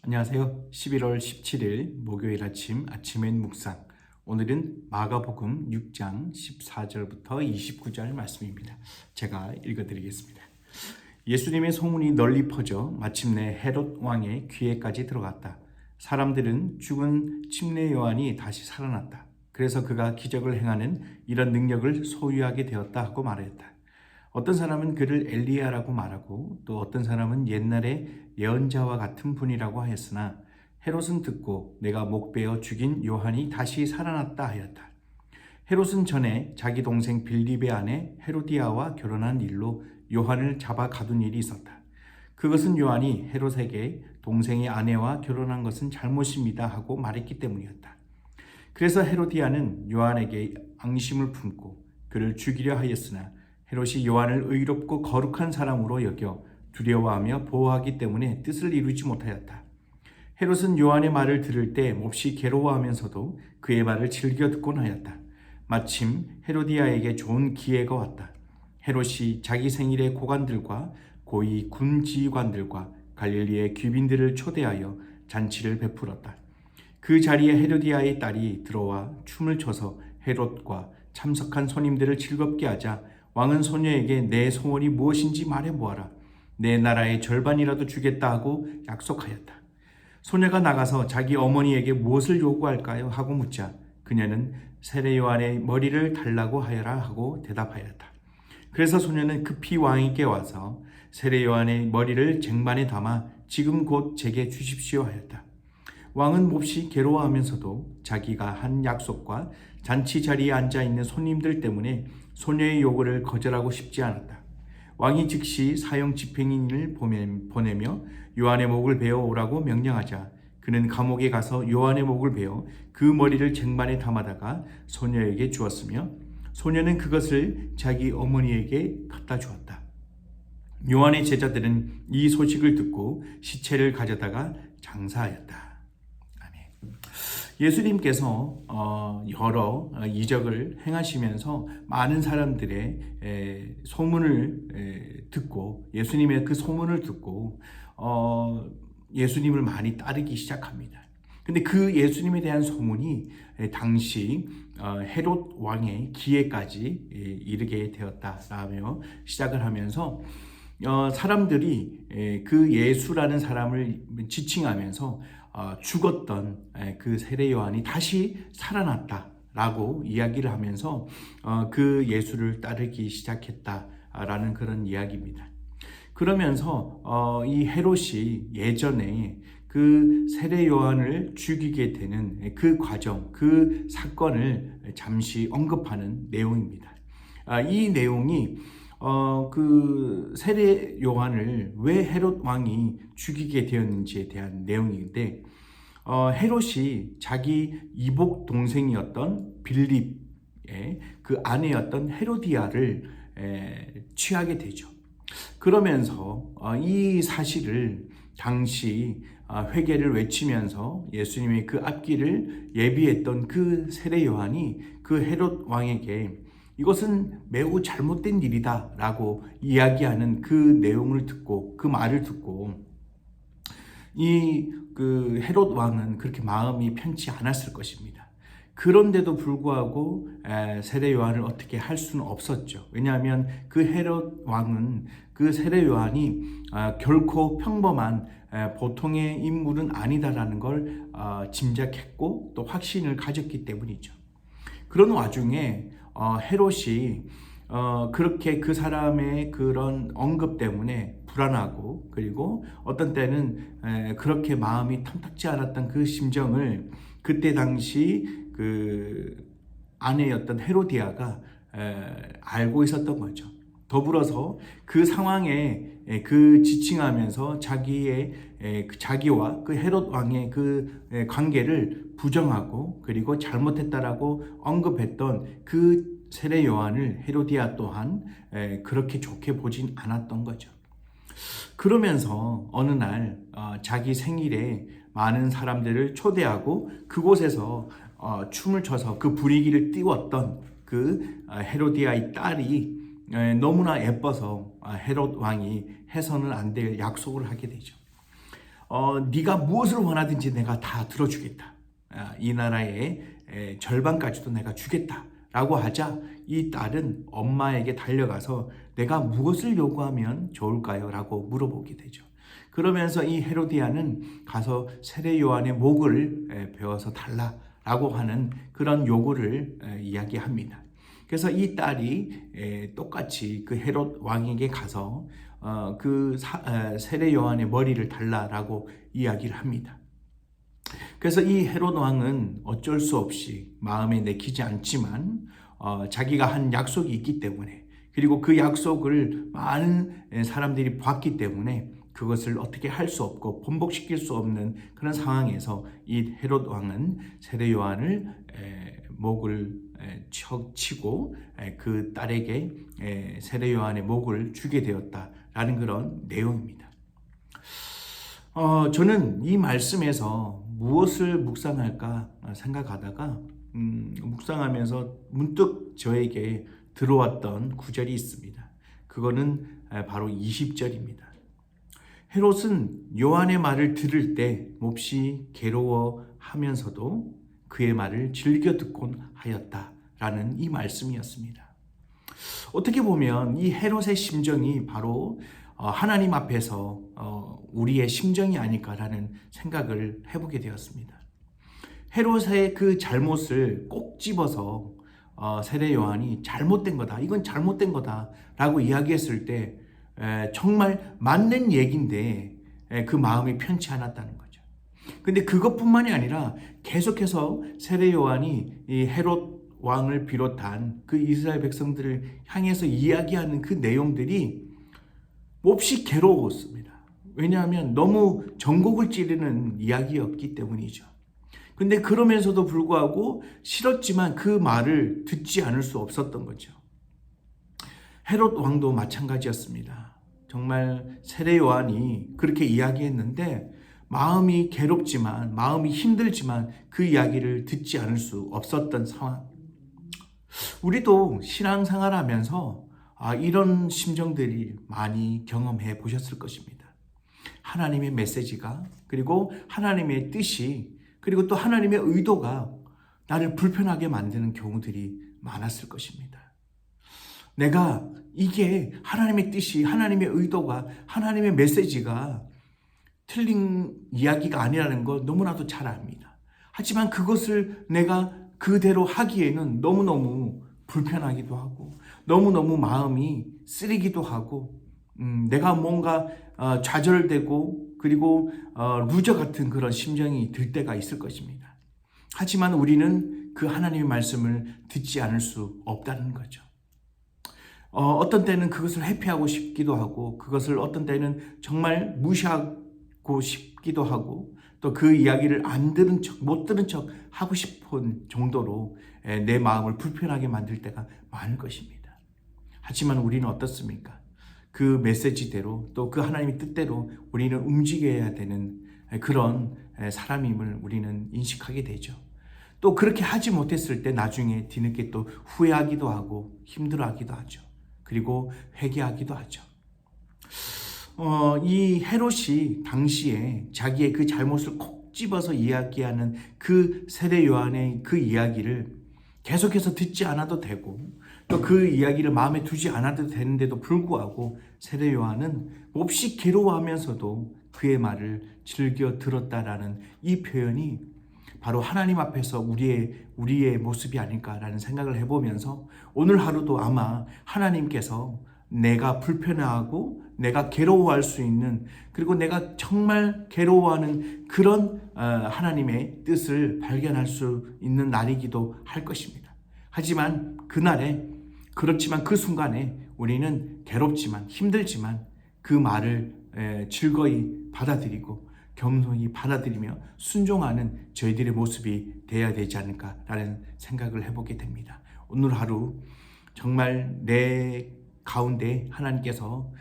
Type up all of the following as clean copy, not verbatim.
안녕하세요. 11월 17일 목요일 아침엔 묵상. 오늘은 마가복음 6장 14절부터 29절 말씀입니다. 제가 읽어드리겠습니다. 예수님의 소문이 널리 퍼져 마침내 헤롯 왕의 귀에까지 들어갔다. 사람들은 죽은 침례 요한이 다시 살아났다. 그래서 그가 기적을 행하는 이런 능력을 소유하게 되었다 하고 말했다. 어떤 사람은 그를 엘리야라고 말하고 또 어떤 사람은 옛날에 예언자와 같은 분이라고 하였으나 헤롯은 듣고 내가 목베어 죽인 요한이 다시 살아났다 하였다. 헤롯은 전에 자기 동생 빌립의 아내 헤로디아와 결혼한 일로 요한을 잡아 가둔 일이 있었다. 그것은 요한이 헤롯에게 동생의 아내와 결혼한 것은 잘못입니다 하고 말했기 때문이었다. 그래서 헤로디아는 요한에게 앙심을 품고 그를 죽이려 하였으나 헤롯이 요한을 의롭고 거룩한 사람으로 여겨 두려워하며 보호하기 때문에 뜻을 이루지 못하였다. 헤롯은 요한의 말을 들을 때 몹시 괴로워하면서도 그의 말을 즐겨 듣곤 하였다. 마침 헤로디아에게 좋은 기회가 왔다. 헤롯이 자기 생일에 고관들과 고위 군 지휘관들과 갈릴리의 귀빈들을 초대하여 잔치를 베풀었다. 그 자리에 헤로디아의 딸이 들어와 춤을 춰서 헤롯과 참석한 손님들을 즐겁게 하자 왕은 소녀에게 내 소원이 무엇인지 말해보아라. 내 나라의 절반이라도 주겠다 하고 약속하였다. 소녀가 나가서 자기 어머니에게 무엇을 요구할까요? 하고 묻자 그녀는 세례 요한의 머리를 달라고 하여라 하고 대답하였다. 그래서 소녀는 급히 왕에게 와서 세례 요한의 머리를 쟁반에 담아 지금 곧 제게 주십시오 하였다. 왕은 몹시 괴로워하면서도 자기가 한 약속과 잔치 자리에 앉아있는 손님들 때문에 소녀의 요구를 거절하고 싶지 않았다. 왕이 즉시 사형 집행인을 보내며 요한의 목을 베어 오라고 명령하자 그는 감옥에 가서 요한의 목을 베어 그 머리를 쟁반에 담아다가 소녀에게 주었으며 소녀는 그것을 자기 어머니에게 갖다 주었다. 요한의 제자들은 이 소식을 듣고 시체를 가져다가 장사하였다. 예수님께서 여러 이적을 행하시면서 많은 사람들의 소문을 듣고 예수님의 그 소문을 듣고 예수님을 많이 따르기 시작합니다. 근데 그 예수님에 대한 소문이 당시 헤롯 왕의 귀에까지 이르게 되었다라며 시작을 하면서 사람들이 그 예수라는 사람을 지칭하면서 죽었던 그 세례 요한이 다시 살아났다라고 이야기를 하면서 그 예수를 따르기 시작했다라는 그런 이야기입니다. 그러면서 이 헤롯이 예전에 그 세례 요한을 죽이게 되는 그 과정, 그 사건을 잠시 언급하는 내용입니다. 이 내용이 그 세례 요한을 왜 헤롯 왕이 죽이게 되었는지에 대한 내용인데 헤롯이 자기 이복 동생이었던 빌립의 그 아내였던 헤로디아를 취하게 되죠. 그러면서 이 사실을 당시 회개를 외치면서 예수님의 그 앞길을 예비했던 그 세례 요한이 그 헤롯 왕에게 이것은 매우 잘못된 일이다 라고 이야기하는 그 내용을 듣고 그 말을 듣고 그 헤롯 왕은 그렇게 마음이 편치 않았을 것입니다. 그런데도 불구하고 세례 요한을 어떻게 할 수는 없었죠. 왜냐하면 그 헤롯 왕은 그 세례 요한이 결코 평범한 보통의 인물은 아니다라는 걸 짐작했고 또 확신을 가졌기 때문이죠. 그런 와중에 헤롯이 그렇게 그 사람의 그런 언급 때문에 불안하고 그리고 어떤 때는 그렇게 마음이 탐탁지 않았던 그 심정을 그때 당시 그 아내였던 헤로디아가 알고 있었던 거죠. 더불어서 그 상황에 그 지칭하면서 자기와 그 헤롯 왕의 그 관계를 부정하고 그리고 잘못했다라고 언급했던 그 세례 요한을 헤로디아 또한 그렇게 좋게 보진 않았던 거죠. 그러면서 어느 날 자기 생일에 많은 사람들을 초대하고 그곳에서 춤을 춰서 그 분위기를 띄웠던 그 헤로디아의 딸이 너무나 예뻐서 헤롯 왕이 해서는 안 될 약속을 하게 되죠. 네가 무엇을 원하든지 내가 다 들어주겠다. 이 나라의 절반까지도 내가 주겠다. 라고 하자 이 딸은 엄마에게 달려가서 내가 무엇을 요구하면 좋을까요? 라고 물어보게 되죠. 그러면서 이 헤로디아는 가서 세례 요한의 목을 베어서 달라라고 하는 그런 요구를 이야기합니다. 그래서 이 딸이 똑같이 그 헤롯 왕에게 가서 그 세례 요한의 머리를 달라라고 이야기를 합니다. 그래서 이 헤롯 왕은 어쩔 수 없이 마음에 내키지 않지만 자기가 한 약속이 있기 때문에, 그리고 그 약속을 많은 사람들이 봤기 때문에 그것을 어떻게 할 수 없고 번복시킬 수 없는 그런 상황에서 이 헤롯 왕은 세례 요한을 목을 치고 그 딸에게 세례 요한의 목을 주게 되었다라는 그런 내용입니다. 저는 이 말씀에서 무엇을 묵상할까 생각하다가 묵상하면서 문득 저에게 들어왔던 구절이 있습니다. 그거는 바로 20절입니다. 헤롯은 요한의 말을 들을 때 몹시 괴로워하면서도 그의 말을 즐겨 듣곤 하였다라는 이 말씀이었습니다. 어떻게 보면 이 헤롯의 심정이 바로 하나님 앞에서 우리의 심정이 아닐까라는 생각을 해보게 되었습니다. 헤롯의 그 잘못을 꼭 집어서 세례 요한이 잘못된 거다, 이건 잘못된 거다 라고 이야기했을 때 정말 맞는 얘기인데 그 마음이 편치 않았다는 거죠. 근데 그것뿐만이 아니라 계속해서 세례 요한이 이 헤롯 왕을 비롯한 그 이스라엘 백성들을 향해서 이야기하는 그 내용들이 몹시 괴로웠습니다. 왜냐하면 너무 전곡을 찌르는 이야기였기 때문이죠. 근데 그러면서도 불구하고 싫었지만 그 말을 듣지 않을 수 없었던 거죠. 헤롯 왕도 마찬가지였습니다. 정말 세례 요한이 그렇게 이야기했는데 마음이 괴롭지만, 마음이 힘들지만 그 이야기를 듣지 않을 수 없었던 상황. 우리도 신앙생활 하면서 이런 심정들이 많이 경험해 보셨을 것입니다. 하나님의 메시지가, 그리고 하나님의 뜻이, 그리고 또 하나님의 의도가 나를 불편하게 만드는 경우들이 많았을 것입니다. 내가 이게 하나님의 뜻이, 하나님의 의도가, 하나님의 메시지가 틀린 이야기가 아니라는 걸 너무나도 잘 압니다. 하지만 그것을 내가 그대로 하기에는 너무너무 불편하기도 하고 너무너무 마음이 쓰리기도 하고 내가 뭔가 좌절되고 그리고 루저 같은 그런 심정이 들 때가 있을 것입니다. 하지만 우리는 그 하나님의 말씀을 듣지 않을 수 없다는 거죠. 어떤 때는 그것을 회피하고 싶기도 하고 그것을 어떤 때는 정말 무시하고 싶기도 하고 또 그 이야기를 안 들은 척, 못 들은 척 하고 싶은 정도로 내 마음을 불편하게 만들 때가 많을 것입니다. 하지만 우리는 어떻습니까? 그 메시지대로 또 그 하나님의 뜻대로 우리는 움직여야 되는 그런 사람임을 우리는 인식하게 되죠. 또 그렇게 하지 못했을 때 나중에 뒤늦게 또 후회하기도 하고 힘들어하기도 하죠. 그리고 회개하기도 하죠. 이 헤롯이 당시에 자기의 그 잘못을 콕 집어서 이야기하는 그 세례 요한의 그 이야기를 계속해서 듣지 않아도 되고 또 그 이야기를 마음에 두지 않아도 되는데도 불구하고 세례 요한은 몹시 괴로워하면서도 그의 말을 즐겨 들었다라는 이 표현이 바로 하나님 앞에서 우리의 모습이 아닐까라는 생각을 해보면서 오늘 하루도 아마 하나님께서 내가 불편해하고 내가 괴로워할 수 있는, 그리고 내가 정말 괴로워하는 그런 하나님의 뜻을 발견할 수 있는 날이기도 할 것입니다. 하지만 그날에, 그렇지만 그 순간에 우리는 괴롭지만 힘들지만 그 말을 즐거이 받아들이고 겸손히 받아들이며 순종하는 저희들의 모습이 되어야 되지 않을까라는 생각을 해보게 됩니다. 오늘 하루 정말 내 가운데 하나님께서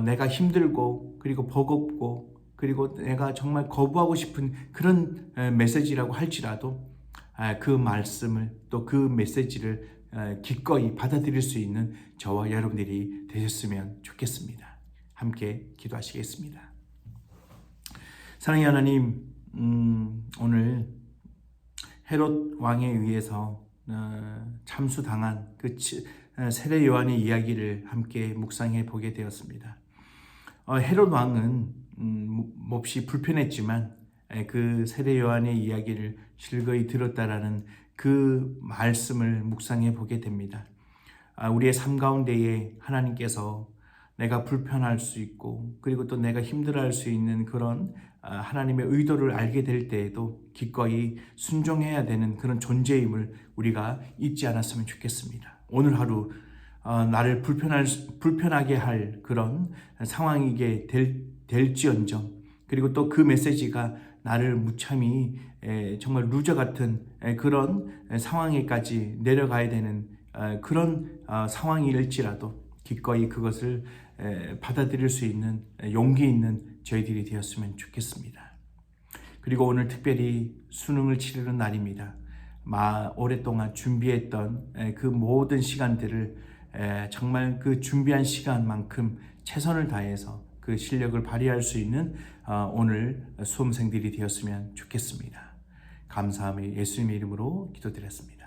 내가 힘들고 그리고 버겁고 그리고 내가 정말 거부하고 싶은 그런 메시지라고 할지라도 그 말씀을 또 그 메시지를 기꺼이 받아들일 수 있는 저와 여러분들이 되셨으면 좋겠습니다. 함께 기도하시겠습니다. 사랑의 하나님, 오늘 헤롯 왕에 의해서 참수당한 그 세례 요한의 이야기를 함께 묵상해 보게 되었습니다. 헤롯 왕은 몹시 불편했지만 그 세례 요한의 이야기를 즐거이 들었다라는 그 말씀을 묵상해 보게 됩니다. 우리의 삶 가운데에 하나님께서 내가 불편할 수 있고 그리고 또 내가 힘들어할 수 있는 그런 하나님의 의도를 알게 될 때에도 기꺼이 순종해야 되는 그런 존재임을 우리가 잊지 않았으면 좋겠습니다. 오늘 하루 나를 불편하게 할 그런 상황이게 될지언정, 그리고 또 그 메시지가 나를 무참히 정말 루저 같은 그런 상황에까지 내려가야 되는 그런 상황일지라도 기꺼이 그것을 받아들일 수 있는 용기 있는 저희들이 되었으면 좋겠습니다. 그리고 오늘 특별히 수능을 치르는 날입니다. 오랫동안 준비했던 그 모든 시간들을 정말 그 준비한 시간만큼 최선을 다해서 그 실력을 발휘할 수 있는 오늘 수험생들이 되었으면 좋겠습니다. 감사함에 예수님의 이름으로 기도드렸습니다.